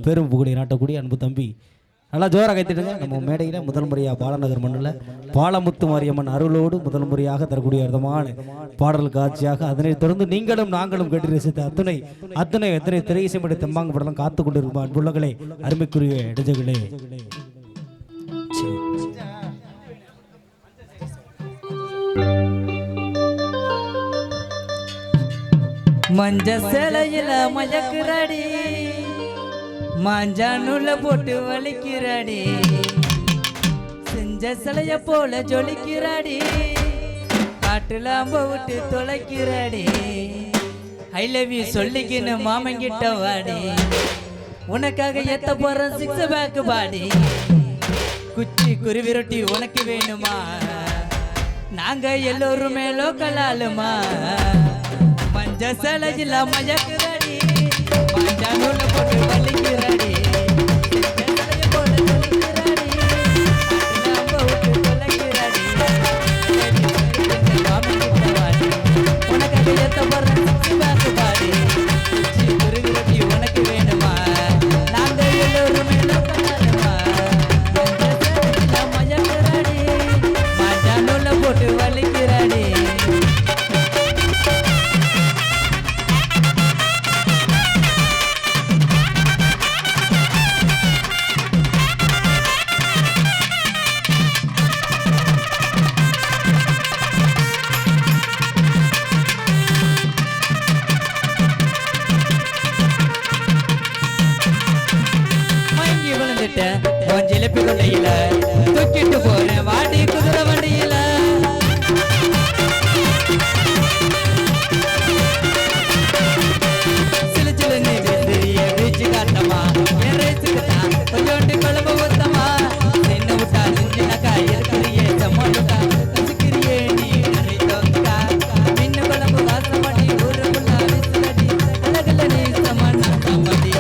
பெரும் புகழை நாட்டக்கூடிய அன்பு தம்பி நல்லா ஜோராக கைத்திடுங்க. நம்ம மேடையில் முதல் முறையாக பாலநகர் மண்ணில் பாலமுத்து மாரியம்மன் அருளோடு முதல் முறையாக தரக்கூடிய அர்த்தமான பாடல் காட்சியாக அதனைத் தொடர்ந்து நீங்களும் நாங்களும் கேட்டு ரசித்த அத்தனை திரையிசைப்படி தெம்பாங்க படலாம் காத்து கொண்டிருக்கும் அன்புள்ளங்களே, அருமைக்குரிய இடைஜகளே. மஞ்ச சேலையில மயக்குறாடி, மாஞ்சானுல போட்டு வலிக்கிறாடி, செஞ்ச சிலைய போல ஜொலிக்கிறாடி, காட்டுல அம்ப விட்டு தொலைக்கிறாடி. ஐ லவ் யூ சொல்லிக்கின்னு மாமங்கிட்ட வாடி, உனக்காக எத்த போற 6 பேக் பாடி. குச்சி குருவி ரொட்டி உனக்கு வேணுமா, நாங்க எல்லோருமே லோக்கல் ஆளுமா. மஞ்ச சேலையில மயக்குறாடி, மாஞ்சானுல போட்டு வலிக்கிறாடி, உனக்காக எத்த போற 6 பேக் பாடி. குச்சி குருவி ரொட்டி உனக்கு வேணுமா, நாங்க எல்லோருமே லோக்கல் ஆளுமா. மயக்குறாடி, மாஞ்சானுல போட்டு வலிக்கிறாடி. ஜிலிப்பி கொண்டையில தூக்கிட்டு போறேன் வாடி குதிரை வண்டியில. சிலு சிலுன்னு தெரிய வீச்சு காட்டமா, என் ரேசுக்கு தான் கொஞ்சோண்டு குழம்பு ஊத்தமா. சின்ன விட்டா சின்னக்கா இருக்கிறியே சம்மோட்டா, கசுக்கிறியே நீ நினைத்தோக்கா. மின்னு குழம்பு வாசம் பண்ணி ஊருக்குள்ள விசுலடி, அழகுல நீ சமன்னா சம்மதி.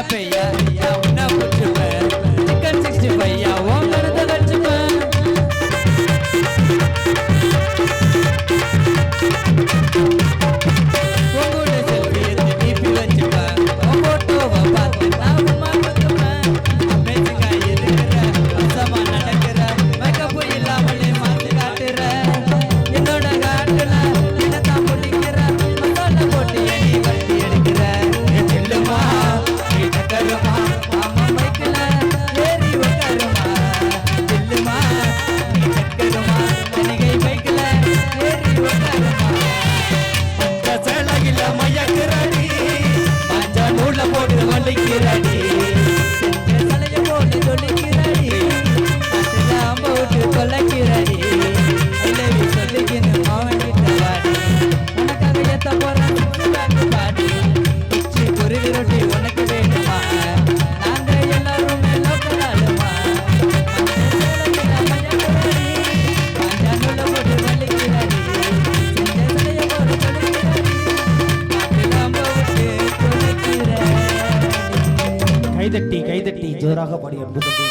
பையா உன்ன புடிச்சுப்பேன், சிக்கன் 65 உன் கருத்தை கடிச்சுப்பேன். உங்களோட செல்ஃபி எடுத்து டிபி வச்சுப்பேன், உன் போட்டோவை பார்த்து நான் உமா கொடுத்துப்பேன். அமேசிங்கா இருக்கிற, அசமா நடக்கிற, மேக்கப் இல்லாமலே மாற்றி காட்டுற. என்னோட காட்டுல என்னத்தான் பிடிக்கிற, மசாலா போட்டு எண்ணி வட்டி எடுக்கிற. செல்லுமா கருமா மாமா மைக்கல ஏறி உட்காருமா, செல்லுமா கருமா கனிகை மைக்கல ஏறி உட்காருமா. மஞ்ச சேலையில மயக்குறாடி, மாஞ்சா நூல போட்டு வலிக்கிறாடி, செஞ்ச சிலைய போட்டு சொல்லிக்கிறாடி, காட்டுல அம்ப விட்டு கொலைக்கிறாடி. ஐலவி சொல்லிக்கின்னு மாவங்கிட்ட வாடி, உனக்காக எத்த போற 6 பேக் பாடி. குச்சி குருவி ரொட்டி உனக்கு வேணுமா, நாங்க எல்லாருமே லோக்கல் ஆளுமா. மாஞ்சானுல போட்டு வலிக்கிறாடி, செஞ்ச சிலைய போட்டு கொலைக்கிறாடி, காட்டுல அம்ப விட்டு கொலைக்கிறாடி. கைதட்டி ஜோராக பாடிய அன்பு தம்பி